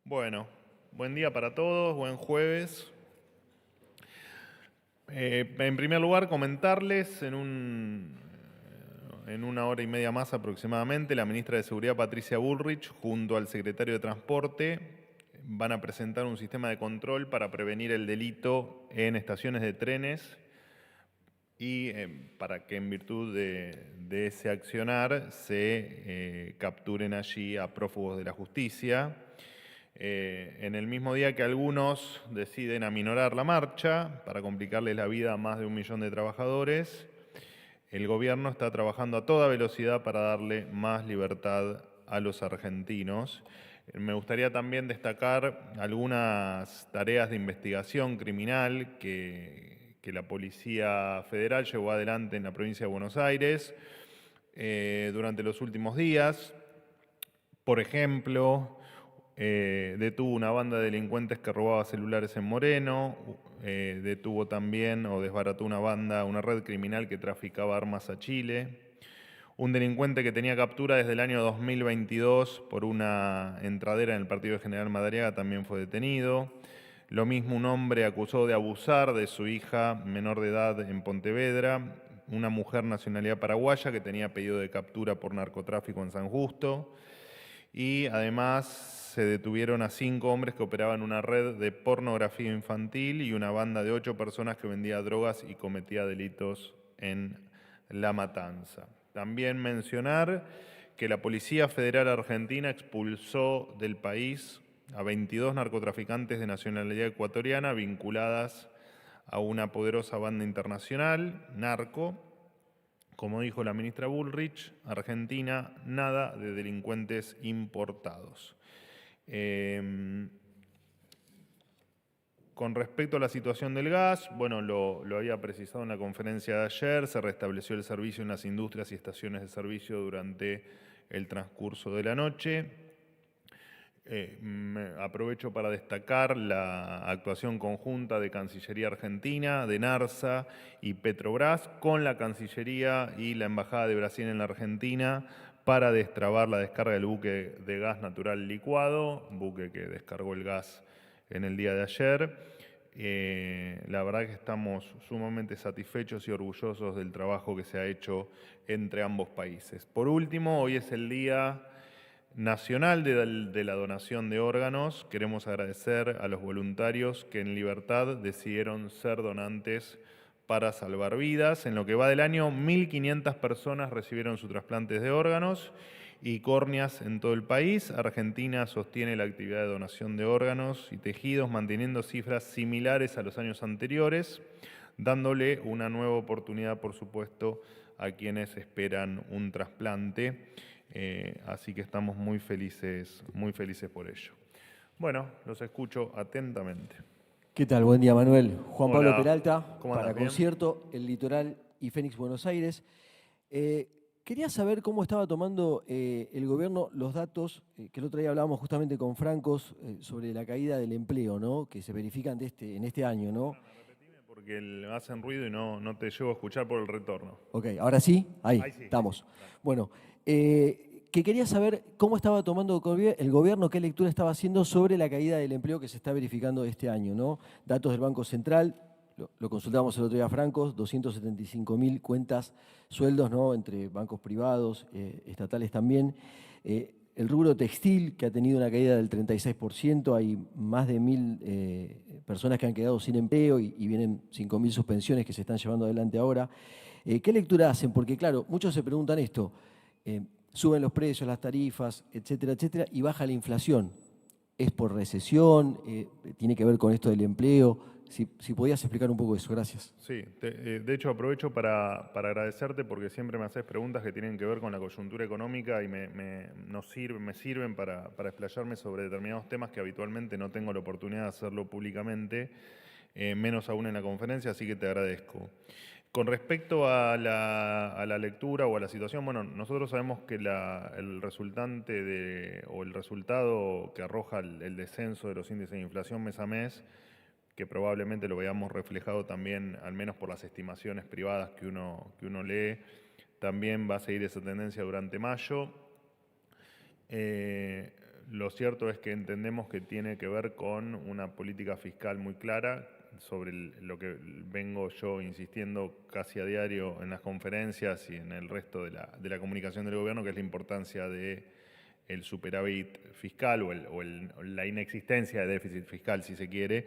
Bueno, buen día para todos, buen jueves. En primer lugar, comentarles en una hora y media más aproximadamente, la ministra de Seguridad Patricia Bullrich junto al secretario de Transporte van a presentar un sistema de control para prevenir el delito en estaciones de trenes y para que en virtud de ese accionar se capturen allí a prófugos de la justicia. En el mismo día que algunos deciden aminorar la marcha para complicarles la vida a más de 1 millón de trabajadores, el gobierno está trabajando a toda velocidad para darle más libertad a los argentinos. Me gustaría también destacar algunas tareas de investigación criminal que la Policía Federal llevó adelante en la provincia de Buenos Aires durante los últimos días. Por ejemplo, detuvo una banda de delincuentes que robaba celulares en Moreno, detuvo también o desbarató una red criminal que traficaba armas a Chile. Un delincuente que tenía captura desde el año 2022 por una entradera en el partido de General Madariaga también fue detenido. Lo mismo un hombre acusado de abusar de su hija menor de edad en Pontevedra, una mujer nacionalidad paraguaya que tenía pedido de captura por narcotráfico en San Justo. Y además se detuvieron a 5 hombres que operaban una red de pornografía infantil y una banda de 8 personas que vendía drogas y cometía delitos en La Matanza. También mencionar que la Policía Federal Argentina expulsó del país a 22 narcotraficantes de nacionalidad ecuatoriana vinculadas a una poderosa banda internacional, narco. Como dijo la ministra Bullrich, Argentina, nada de delincuentes importados. Con respecto a la situación del gas, bueno, lo había precisado en la conferencia de ayer, se restableció el servicio en las industrias y estaciones de servicio durante el transcurso de la noche. Aprovecho para destacar la actuación conjunta de Cancillería Argentina, de NARSA y Petrobras con la Cancillería y la Embajada de Brasil en la Argentina para destrabar la descarga del buque de gas natural licuado, buque que descargó el gas en el día de ayer. La verdad que estamos sumamente satisfechos y orgullosos del trabajo que se ha hecho entre ambos países. Por último, hoy es el Día Nacional de la Donación de Órganos. Queremos agradecer a los voluntarios que en libertad decidieron ser donantes para salvar vidas. En lo que va del año, 1.500 personas recibieron sus trasplantes de órganos y córneas en todo el país. Argentina sostiene la actividad de donación de órganos y tejidos, manteniendo cifras similares a los años anteriores, dándole una nueva oportunidad, por supuesto, a quienes esperan un trasplante. Así que estamos muy felices por ello. Bueno, los escucho atentamente. ¿Qué tal? Buen día, Manuel. Juan Pablo Hola, Peralta, ¿cómo andas? para ¿Bien? Concierto, El Litoral y Fénix Buenos Aires. Quería saber cómo estaba tomando el gobierno los datos, que el otro día hablábamos justamente con Francos sobre la caída del empleo, ¿no? Que se verifican en este año, ¿no? Repetime porque hacen ruido y no te llevo a escuchar por el retorno. Ok, ahora sí, ahí Ahí sí, estamos. dale. Bueno, que quería saber cómo estaba tomando el gobierno, qué lectura estaba haciendo sobre la caída del empleo que se está verificando este año, ¿no? Datos del Banco Central, lo consultamos el otro día, Francos, 275.000 cuentas, sueldos, ¿no? Entre bancos privados, estatales también. El rubro textil, que ha tenido una caída del 36%, hay más de 1.000 personas que han quedado sin empleo y vienen 5.000 suspensiones que se están llevando adelante ahora. ¿Qué lectura hacen? Porque claro, muchos se preguntan esto, suben los precios, las tarifas, etcétera, etcétera, y baja la inflación. ¿Es por recesión? ¿Tiene que ver con esto del empleo? Si podías explicar un poco eso, gracias. Sí, de hecho aprovecho para agradecerte porque siempre me haces preguntas que tienen que ver con la coyuntura económica y me sirven para explayarme sobre determinados temas que habitualmente no tengo la oportunidad de hacerlo públicamente, menos aún en la conferencia, así que te agradezco. Con respecto a la lectura o a la situación, bueno, nosotros sabemos que el el resultado que arroja el descenso de los índices de inflación mes a mes, que probablemente lo veamos reflejado también, al menos por las estimaciones privadas que uno lee, también va a seguir esa tendencia durante mayo. Lo cierto es que entendemos que tiene que ver con una política fiscal muy clara sobre lo que vengo yo insistiendo casi a diario en las conferencias y en el resto de la comunicación del gobierno, que es la importancia de el superávit fiscal o la inexistencia de déficit fiscal, si se quiere,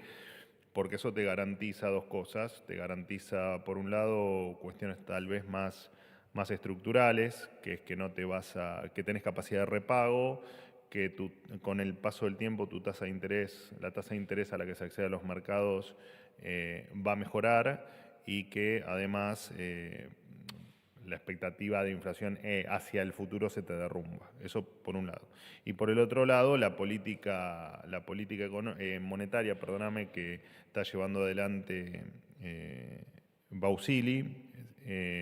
porque eso te garantiza dos cosas. Te garantiza, por un lado, cuestiones tal vez más estructurales, que es que no te que tenés capacidad de repago, que con el paso del tiempo tu tasa de interés, la tasa de interés a la que se accede a los mercados va a mejorar y que además la expectativa de inflación hacia el futuro se te derrumba. Eso por un lado. Y por el otro lado, la política monetaria, perdóname, que está llevando adelante Bausili,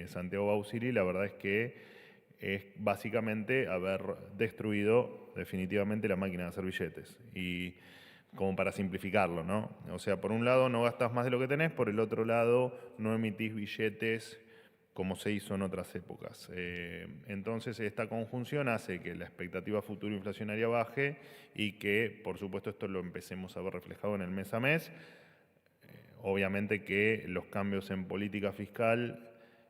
Santiago Bausili, la verdad es que es básicamente haber destruido definitivamente la máquina de hacer billetes. Y como para simplificarlo, ¿no? O sea, por un lado no gastas más de lo que tenés, por el otro lado no emitís billetes como se hizo en otras épocas. Entonces, esta conjunción hace que la expectativa futura inflacionaria baje y que, por supuesto, esto lo empecemos a ver reflejado en el mes a mes. Obviamente que los cambios en política fiscal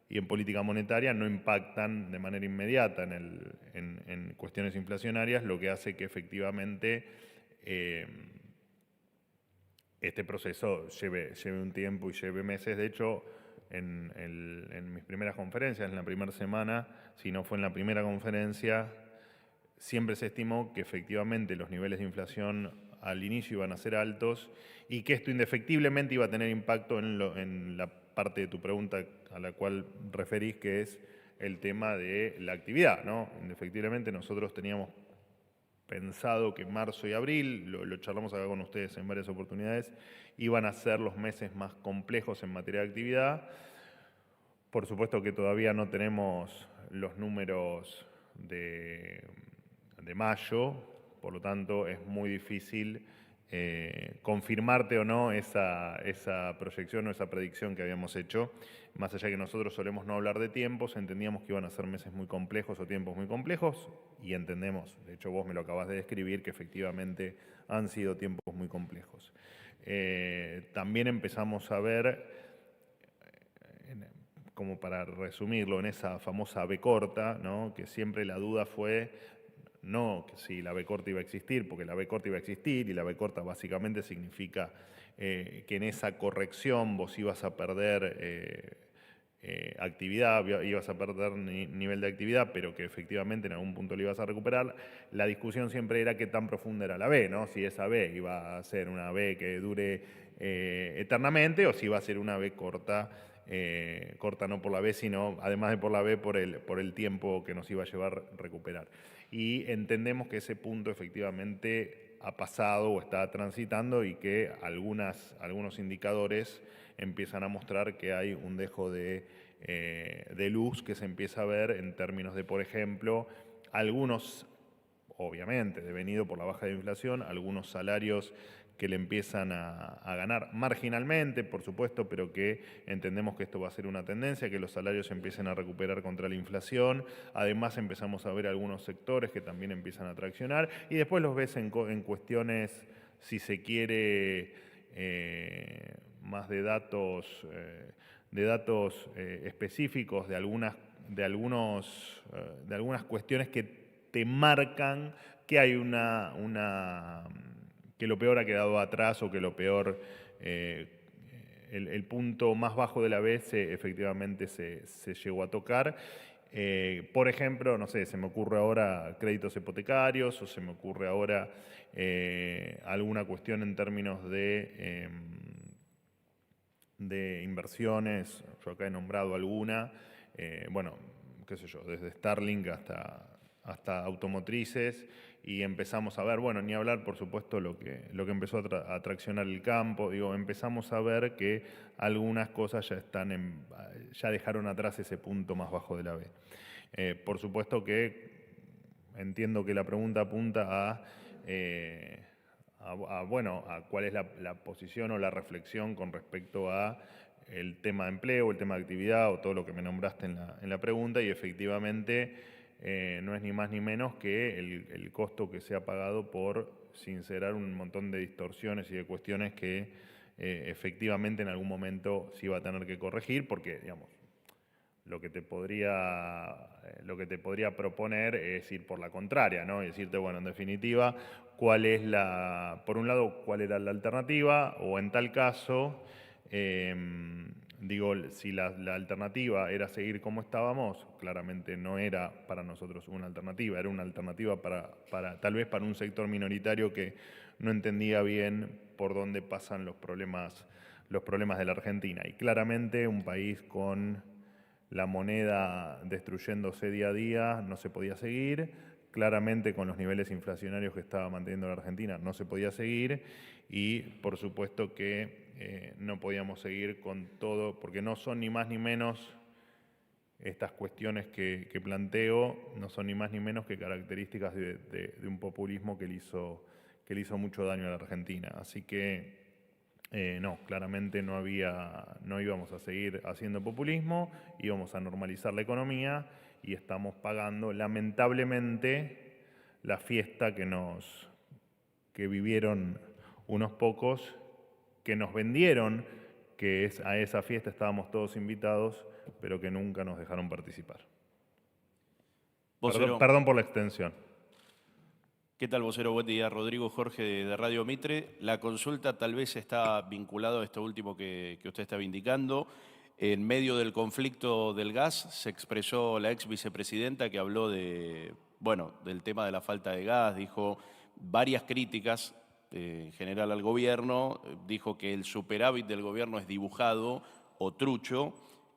y en política monetaria no impactan de manera inmediata en cuestiones inflacionarias, lo que hace que efectivamente este proceso lleve un tiempo y lleve meses. De hecho, en mis primeras conferencias, en la primera semana, si no fue en la primera conferencia, siempre se estimó que efectivamente los niveles de inflación al inicio iban a ser altos y que esto indefectiblemente iba a tener impacto en la parte de tu pregunta a la cual referís, que es el tema de la actividad, ¿no? Indefectiblemente nosotros teníamos pensado que marzo y abril, lo charlamos acá con ustedes en varias oportunidades, iban a ser los meses más complejos en materia de actividad. Por supuesto que todavía no tenemos los números de mayo, por lo tanto es muy difícil confirmarte o no esa proyección o esa predicción que habíamos hecho. Más allá de que nosotros solemos no hablar de tiempos, entendíamos que iban a ser meses muy complejos o tiempos muy complejos, y entendemos, de hecho vos me lo acabás de describir, que efectivamente han sido tiempos muy complejos. También empezamos a ver, como para resumirlo, en esa famosa B corta, ¿no? Que siempre la duda fue no que si la B corta iba a existir, porque la B corta iba a existir, y la B corta básicamente significa que en esa corrección vos ibas a perder actividad, ibas a perder nivel de actividad, pero que efectivamente en algún punto lo ibas a recuperar. La discusión siempre era qué tan profunda era la B, ¿no? Si esa B iba a ser una B que dure eternamente, o si iba a ser una B corta, corta no por la B, sino además de por la B, por el tiempo que nos iba a llevar recuperar. Y entendemos que ese punto efectivamente ha pasado o está transitando, y que algunos indicadores empiezan a mostrar que hay un dejo de luz que se empieza a ver en términos de, por ejemplo, algunos, obviamente, devenido por la baja de inflación, algunos salarios que le empiezan a ganar marginalmente, por supuesto, pero que entendemos que esto va a ser una tendencia, que los salarios empiecen a recuperar contra la inflación. Además empezamos a ver algunos sectores que también empiezan a traccionar, y después los ves en cuestiones, si se quiere, más de datos específicos de algunas cuestiones que te marcan que hay que lo peor ha quedado atrás, o que lo peor, el punto más bajo de la B efectivamente se llegó a tocar. Por ejemplo, no sé, se me ocurre ahora créditos hipotecarios, o se me ocurre ahora alguna cuestión en términos de inversiones. Yo acá he nombrado alguna, bueno, qué sé yo, desde Starlink hasta automotrices, y empezamos a ver, bueno, ni hablar por supuesto lo que empezó a traccionar el campo. Digo, empezamos a ver que algunas cosas ya dejaron atrás ese punto más bajo de la B. Por supuesto que entiendo que la pregunta apunta a cuál es la posición o la reflexión con respecto a el tema de empleo, el tema de actividad, o todo lo que me nombraste en la pregunta, y efectivamente no es ni más ni menos que el costo que se ha pagado por sincerar un montón de distorsiones y de cuestiones que efectivamente en algún momento se iba a tener que corregir, porque, digamos, lo que te podría proponer es ir por la contraria, ¿no? Y decirte, bueno, en definitiva, por un lado, cuál era la alternativa, o en tal caso, si la alternativa era seguir como estábamos, claramente no era para nosotros una alternativa, era una alternativa tal vez para un sector minoritario que no entendía bien por dónde pasan los problemas de la Argentina. Y claramente un país con la moneda destruyéndose día a día no se podía seguir, claramente con los niveles inflacionarios que estaba manteniendo la Argentina no se podía seguir, y por supuesto que no podíamos seguir con todo, porque no son ni más ni menos estas cuestiones que planteo, no son ni más ni menos que características de un populismo que le hizo mucho daño a la Argentina. Así que no, claramente no íbamos a seguir haciendo populismo, íbamos a normalizar la economía y estamos pagando lamentablemente la fiesta que vivieron unos pocos, que nos vendieron que a esa fiesta estábamos todos invitados, pero que nunca nos dejaron participar. Perdón por la extensión. ¿Qué tal, vocero? Buen día. Rodrigo Jorge de Radio Mitre. La consulta tal vez está vinculada a esto último que usted estaba indicando. En medio del conflicto del gas se expresó la ex vicepresidenta que habló del tema de la falta de gas, dijo varias críticas en general al gobierno, dijo que el superávit del gobierno es dibujado o trucho,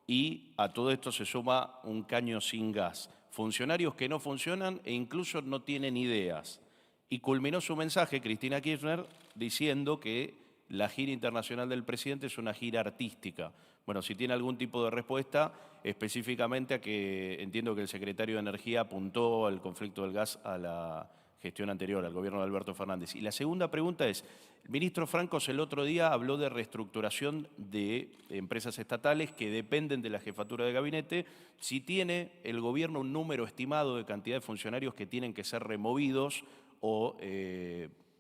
y a todo esto se suma un caño sin gas, funcionarios que no funcionan e incluso no tienen ideas. Y culminó su mensaje, Cristina Kirchner, diciendo que la gira internacional del presidente es una gira artística. Bueno, si tiene algún tipo de respuesta, específicamente a que entiendo que el secretario de Energía apuntó al conflicto del gas a la gestión anterior, al gobierno de Alberto Fernández. Y la segunda pregunta es, el ministro Francos el otro día habló de reestructuración de empresas estatales que dependen de la jefatura de gabinete. Si tiene el gobierno un número estimado de cantidad de funcionarios que tienen que ser removidos o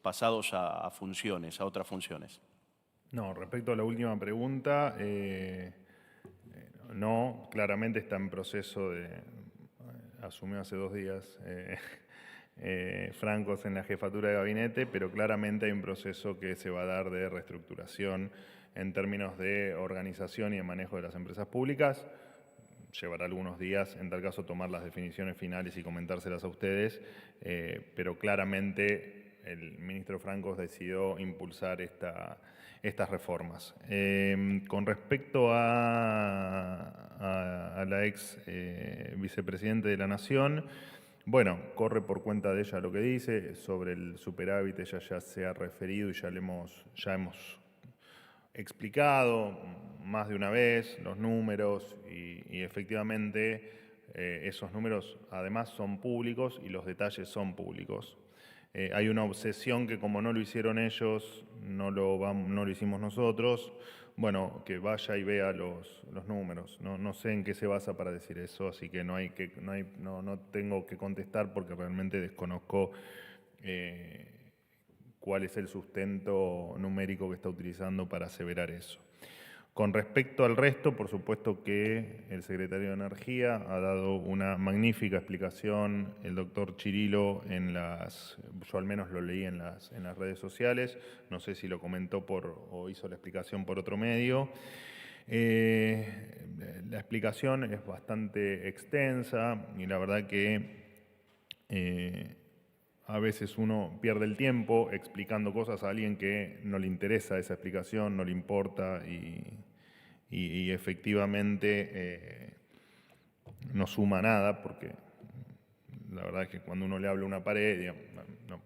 pasados a funciones, a otras funciones. No, respecto a la última pregunta, no, claramente está en proceso asumió hace 2 días Francos en la jefatura de gabinete, pero claramente hay un proceso que se va a dar de reestructuración en términos de organización y de manejo de las empresas públicas. Llevará algunos días, en tal caso, tomar las definiciones finales y comentárselas a ustedes, pero claramente el ministro Francos decidió impulsar estas reformas. Con respecto a la ex vicepresidente de la Nación, bueno, corre por cuenta de ella lo que dice. Sobre el superávit ella ya se ha referido y ya hemos explicado más de una vez los números y efectivamente esos números además son públicos y los detalles son públicos. Hay una obsesión que como no lo hicieron ellos, no lo hicimos nosotros. Bueno, que vaya y vea los números. No sé en qué se basa para decir eso, así que no tengo que contestar porque realmente desconozco cuál es el sustento numérico que está utilizando para aseverar eso. Con respecto al resto, por supuesto que el secretario de Energía ha dado una magnífica explicación, el doctor Chirilo, yo al menos lo leí en las redes sociales, no sé si lo comentó o hizo la explicación por otro medio. La explicación es bastante extensa y la verdad que a veces uno pierde el tiempo explicando cosas a alguien que no le interesa esa explicación, no le importa y efectivamente no suma nada, porque la verdad es que cuando uno le habla a una pared, digamos, no,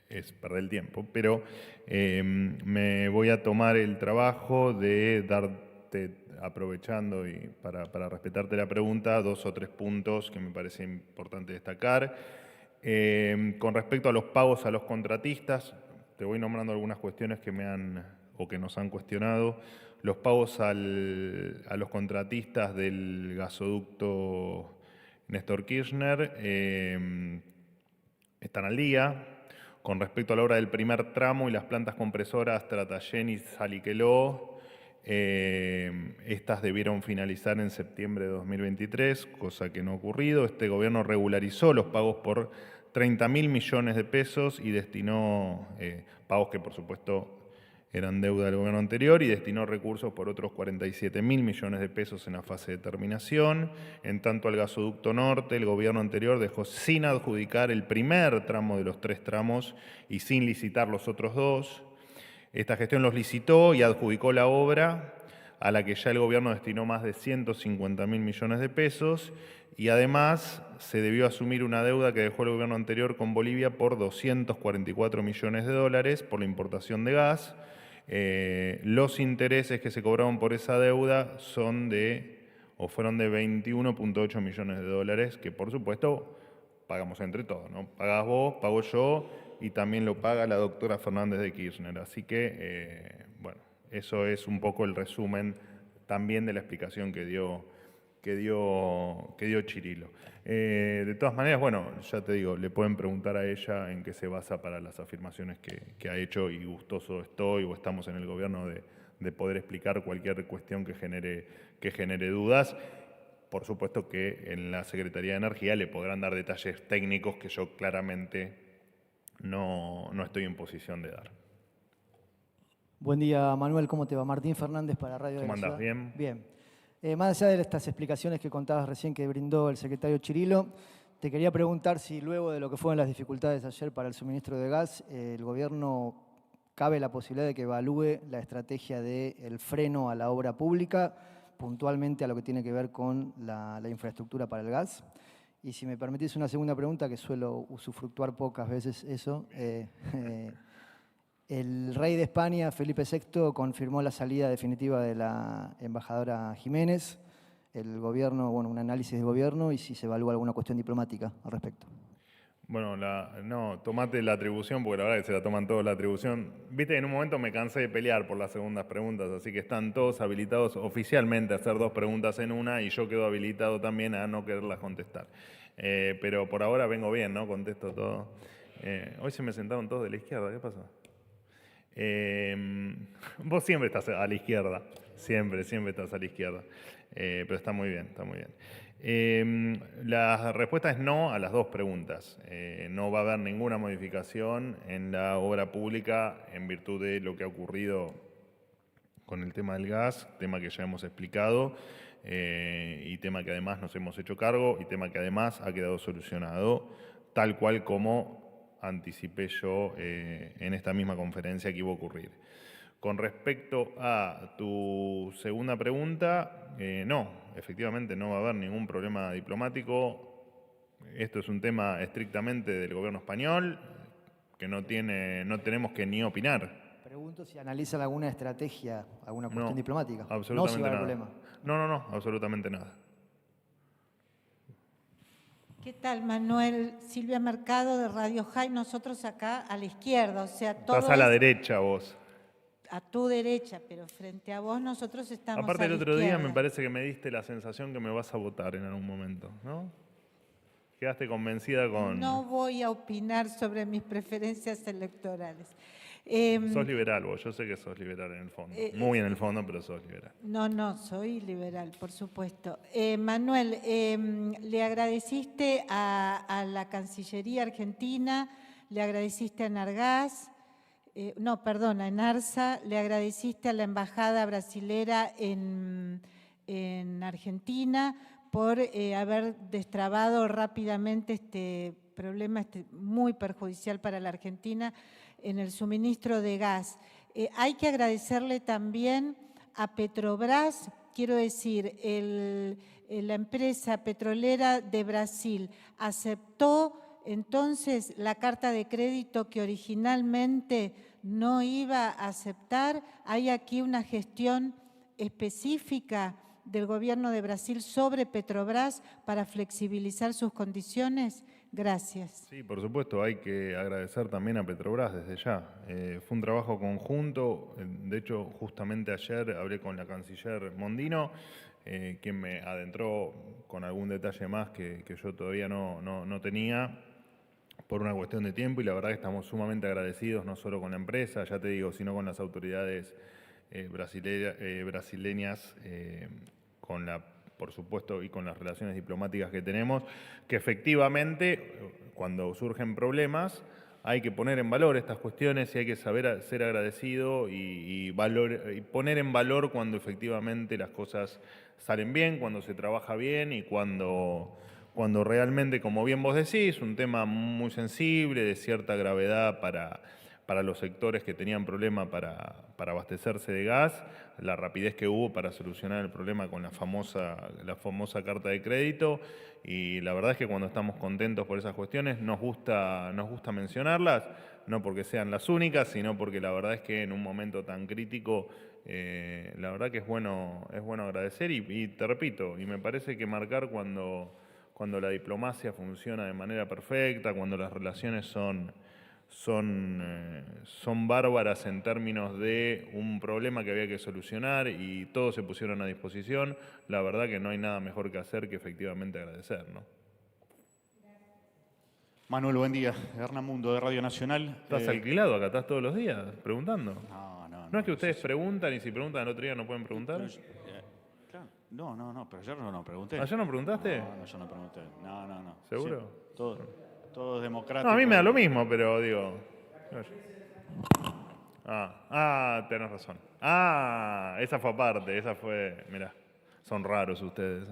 es perder el tiempo. Pero me voy a tomar el trabajo de darte, aprovechando y para respetarte la pregunta, 2 o 3 puntos que me parece importante destacar. Con respecto a los pagos a los contratistas, te voy nombrando algunas cuestiones que que nos han cuestionado. Los pagos a los contratistas del gasoducto Néstor Kirchner están al día. Con respecto a la obra del primer tramo y las plantas compresoras Tratayén y Saliqueló, estas debieron finalizar en septiembre de 2023, cosa que no ha ocurrido. Este gobierno regularizó los pagos por 30.000 millones de pesos y destinó, pagos que por supuesto eran deuda del gobierno anterior, y destinó recursos por otros 47.000 millones de pesos en la fase de terminación. En tanto al gasoducto norte, el gobierno anterior dejó sin adjudicar el primer tramo de los 3 tramos y sin licitar los otros 2. Esta gestión los licitó y adjudicó la obra, a la que ya el gobierno destinó más de 150.000 millones de pesos, y además se debió asumir una deuda que dejó el gobierno anterior con Bolivia por 244 millones de dólares por la importación de gas. Los intereses que se cobraron por esa deuda fueron de 21,8 millones de dólares, que por supuesto pagamos entre todos, ¿no? Pagás vos, pago yo, y también lo paga la doctora Fernández de Kirchner. Así que, bueno, eso es un poco el resumen también de la explicación que dio Chirilo. De todas maneras, bueno, ya te digo, le pueden preguntar a ella en qué se basa para las afirmaciones que ha hecho, y gustoso estoy o estamos en el gobierno de poder explicar cualquier cuestión que genere dudas. Por supuesto que en la Secretaría de Energía le podrán dar detalles técnicos que yo claramente no estoy en posición de dar. Buen día, Manuel. ¿Cómo te va? Martín Fernández para Radio de la ¿Cómo andás? Ciudad. ¿Bien? Bien. Más allá de estas explicaciones que contabas recién que brindó el secretario Chirilo, te quería preguntar si luego de lo que fueron las dificultades ayer para el suministro de gas, el gobierno cabe la posibilidad de que evalúe la estrategia del freno a la obra pública, puntualmente a lo que tiene que ver con la infraestructura para el gas. Y si me permitís una segunda pregunta, que suelo usufructuar pocas veces eso, el rey de España, Felipe VI, confirmó la salida definitiva de la embajadora Jiménez. El gobierno, bueno, un análisis de gobierno y si se evalúa alguna cuestión diplomática al respecto. Bueno, no, tomate la atribución, porque la verdad que se la toman todos la atribución. Viste, en un momento me cansé de pelear por las segundas preguntas, así que están todos habilitados oficialmente a hacer 2 preguntas en una, y yo quedo habilitado también a no quererlas contestar. Pero por ahora vengo bien, ¿no? Contesto todo. Hoy se me sentaron todos de la izquierda, ¿qué pasó? Vos siempre estás a la izquierda, siempre estás a la izquierda, pero está muy bien, está muy bien. La respuesta es no a las 2 preguntas. No va a haber ninguna modificación en la obra pública en virtud de lo que ha ocurrido con el tema del gas, tema que ya hemos explicado, y tema que además nos hemos hecho cargo, y tema que además ha quedado solucionado, tal cual como anticipé yo en esta misma conferencia que iba a ocurrir. Con respecto a tu segunda pregunta, no, efectivamente no va a haber ningún problema diplomático. Esto es un tema estrictamente del gobierno español, que no tenemos que ni opinar. Pregunto si analizan alguna estrategia, alguna cuestión diplomática. Absolutamente no si va a haber nada. problema. No, absolutamente nada. ¿Qué tal, Manuel? Silvia Mercado de Radio High, nosotros acá a la izquierda, o sea, todo Estás a la es derecha vos. a tu derecha, pero frente a vos nosotros estamos Aparte, a el la otro día izquierda. me parece que me diste la sensación que me vas a votar en algún momento, ¿no? Quedaste convencida con... No voy a opinar sobre mis preferencias electorales. Sos liberal vos, yo sé que sos liberal en el fondo. Muy en el fondo, pero sos liberal. No, soy liberal, por supuesto. Manuel, le agradeciste a la Cancillería Argentina, le agradeciste a Enargás, a Enarsa, le agradeciste a la Embajada Brasilera en Argentina por haber destrabado rápidamente este problema muy perjudicial para la Argentina en el suministro de gas. Hay que agradecerle también a Petrobras, quiero decir, la empresa petrolera de Brasil aceptó entonces la carta de crédito que originalmente no iba a aceptar. Hay aquí una gestión específica del gobierno de Brasil sobre Petrobras para flexibilizar sus condiciones. Gracias. Sí, por supuesto, hay que agradecer también a Petrobras desde ya. Fue un trabajo conjunto, de hecho, justamente ayer hablé con la canciller Mondino, quien me adentró con algún detalle más que yo todavía no tenía por una cuestión de tiempo, y la verdad que estamos sumamente agradecidos, no solo con la empresa, ya te digo, sino con las autoridades brasileñas, por supuesto, y con las relaciones diplomáticas que tenemos, que efectivamente, cuando surgen problemas, hay que poner en valor estas cuestiones y hay que saber ser agradecido y poner en valor cuando efectivamente las cosas salen bien, cuando se trabaja bien y cuando realmente, como bien vos decís, un tema muy sensible, de cierta gravedad para los sectores que tenían problema para abastecerse de gas, la rapidez que hubo para solucionar el problema con la famosa carta de crédito, y la verdad es que cuando estamos contentos por esas cuestiones nos gusta mencionarlas, no porque sean las únicas, sino porque la verdad es que en un momento tan crítico, la verdad que es bueno agradecer y te repito, y me parece que marcar cuando la diplomacia funciona de manera perfecta, cuando las relaciones son bárbaras en términos de un problema que había que solucionar y todos se pusieron a disposición, la verdad que no hay nada mejor que hacer que efectivamente agradecer, ¿no? Manuel, buen día. Hernán Mundo, de Radio Nacional. ¿Estás alquilado acá? ¿Estás todos los días preguntando? No. ¿No es que ustedes preguntan y si preguntan el otro día no pueden preguntar? Claro. No, pero ayer no pregunté. ¿Ayer no preguntaste? No, yo no pregunté. No. ¿Seguro? Sí, todo democrático. No, a mí me da lo mismo, pero digo... tenés razón. Esa fue aparte, mirá, son raros ustedes,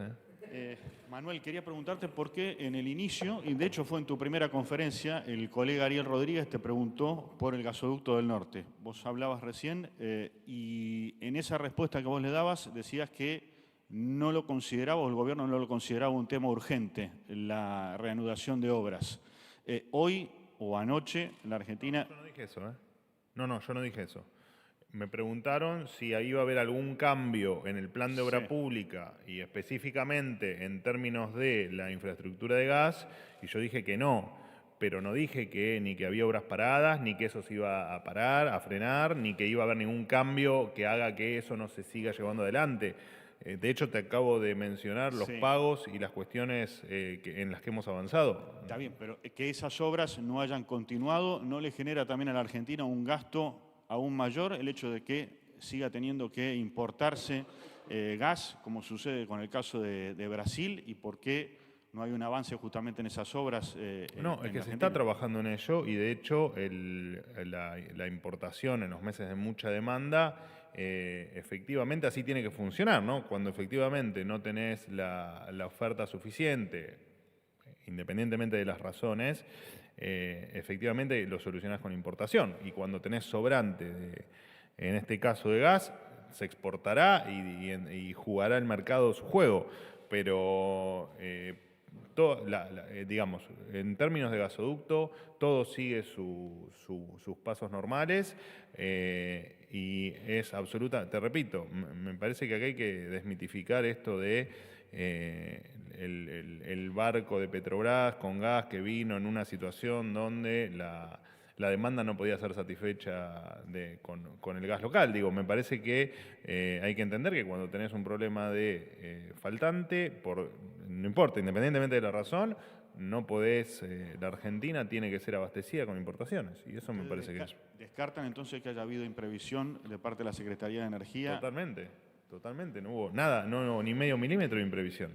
Manuel, quería preguntarte por qué en el inicio, y de hecho fue en tu primera conferencia, el colega Ariel Rodríguez te preguntó por el gasoducto del norte. Vos hablabas recién y en esa respuesta que vos le dabas decías que no lo consideraba, o el gobierno no lo consideraba un tema urgente, la reanudación de obras. Hoy o anoche, la Argentina... Yo no dije eso, No, yo no dije eso. Me preguntaron si iba a haber algún cambio en el plan de obra pública y específicamente en términos de la infraestructura de gas, y yo dije que no, pero no dije ni que había obras paradas, ni que eso se iba a parar, a frenar, ni que iba a haber ningún cambio que haga que eso no se siga llevando adelante. De hecho, te acabo de mencionar los pagos y las cuestiones en las que hemos avanzado. Está bien, pero que esas obras no hayan continuado, ¿no le genera también a la Argentina un gasto aún mayor el hecho de que siga teniendo que importarse gas, como sucede con el caso de Brasil, y por qué no hay un avance justamente en esas obras? No, es que se está trabajando en ello y de hecho la importación en los meses de mucha demanda, efectivamente así tiene que funcionar, ¿no? Cuando efectivamente no tenés la oferta suficiente, independientemente de las razones, efectivamente lo solucionás con importación. Y cuando tenés sobrante, en este caso de gas, se exportará y jugará el mercado su juego. Pero, digamos, en términos de gasoducto, todo sigue sus pasos normales y es absoluta. Te repito, me parece que acá hay que desmitificar esto de el barco de Petrobras con gas que vino en una situación donde la demanda no podía ser satisfecha con el gas local. Digo, me parece que hay que entender que cuando tenés un problema de faltante, no importa, independientemente de la razón, no podés, la Argentina tiene que ser abastecida con importaciones, y eso me parece que es. ¿Descartan entonces que haya habido imprevisión de parte de la Secretaría de Energía? Totalmente, no hubo nada, no ni medio milímetro de imprevisión.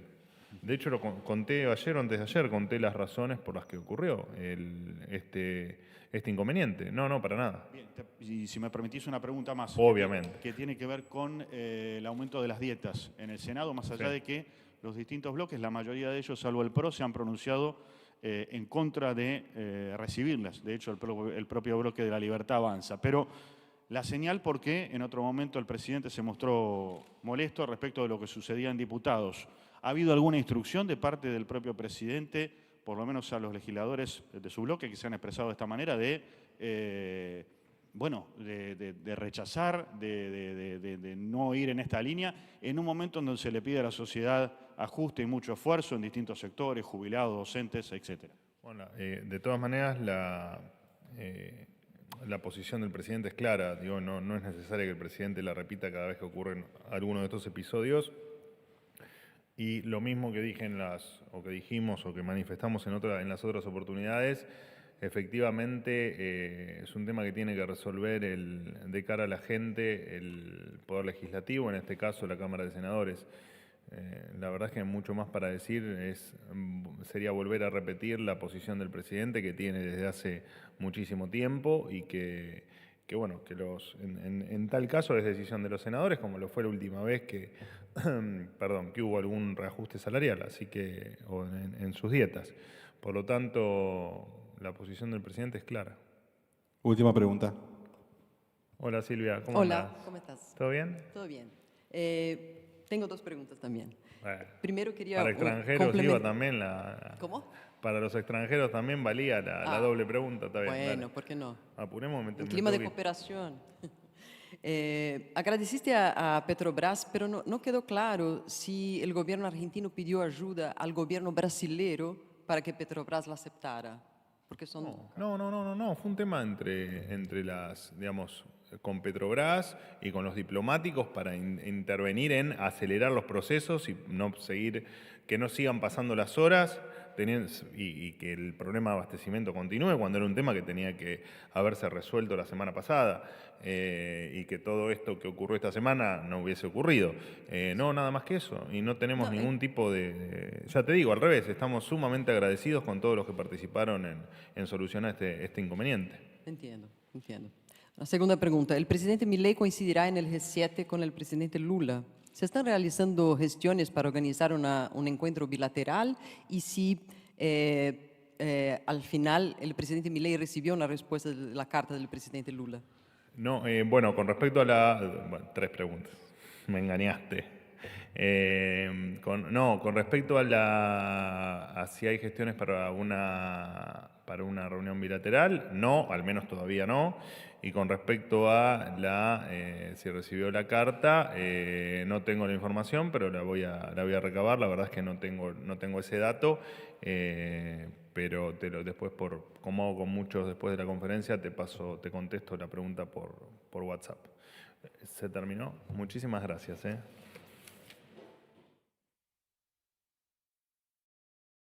De hecho, lo conté ayer o antes de ayer, conté las razones por las que ocurrió este inconveniente. No, para nada. Bien, y si me permitís una pregunta más. Obviamente. Que tiene que ver con el aumento de las dietas en el Senado, más allá de que los distintos bloques, la mayoría de ellos, salvo el PRO, se han pronunciado en contra de recibirlas. De hecho, el propio bloque de La Libertad Avanza. Pero la señal porque en otro momento el presidente se mostró molesto respecto de lo que sucedía en diputados. ¿Ha habido alguna instrucción de parte del propio presidente, por lo menos a los legisladores de su bloque que se han expresado de esta manera, de rechazar, de no ir en esta línea, en un momento en donde se le pide a la sociedad ajuste y mucho esfuerzo en distintos sectores, jubilados, docentes, etcétera? Bueno, de todas maneras, la posición del presidente es clara. Digo, no es necesario que el presidente la repita cada vez que ocurren algunos de estos episodios. Y lo mismo que dije o que dijimos o que manifestamos en las otras oportunidades, efectivamente es un tema que tiene que resolver de cara a la gente el Poder Legislativo, en este caso la Cámara de Senadores. La verdad es que mucho más para decir sería volver a repetir la posición del presidente que tiene desde hace muchísimo tiempo y que bueno, que en tal caso es decisión de los senadores, como lo fue la última vez que, perdón, que hubo algún reajuste salarial, así que, o en sus dietas. Por lo tanto, la posición del presidente es clara. Última pregunta. Hola Silvia, ¿cómo Hola, andás? ¿cómo estás? ¿Todo bien? Todo bien. Tengo dos preguntas también. Bueno, Primero quería para extranjeros iba complementar. también ¿Cómo? Para los extranjeros también valía la doble pregunta, está bien. Bueno, dale. ¿por qué no? Apuremos, Un clima de cooperación. Agradeciste a Petrobras, pero no quedó claro si el gobierno argentino pidió ayuda al gobierno brasilero para que Petrobras la aceptara. Porque son... No, fue un tema entre las, digamos, con Petrobras y con los diplomáticos para intervenir en acelerar los procesos y no seguir, que no sigan pasando las horas y que el problema de abastecimiento continúe cuando era un tema que tenía que haberse resuelto la semana pasada y que todo esto que ocurrió esta semana no hubiese ocurrido. No, nada más que eso. Y no tenemos ningún tipo ya te digo, al revés, estamos sumamente agradecidos con todos los que participaron en solucionar este inconveniente. Entiendo. La segunda pregunta. El presidente Milei coincidirá en el G7 con el presidente Lula. ¿Se están realizando gestiones para organizar un encuentro bilateral? Y si al final el presidente Milei recibió una respuesta de la carta del presidente Lula. No, bueno, con respecto a tres preguntas. Me engañaste. Con respecto a si hay gestiones para una reunión bilateral, no, al menos todavía no. Y con respecto a si recibió la carta, no tengo la información, pero la voy a recabar. La verdad es que no tengo ese dato, pero después, como hago con muchos después de la conferencia, te contesto la pregunta por WhatsApp. Se terminó. Muchísimas gracias.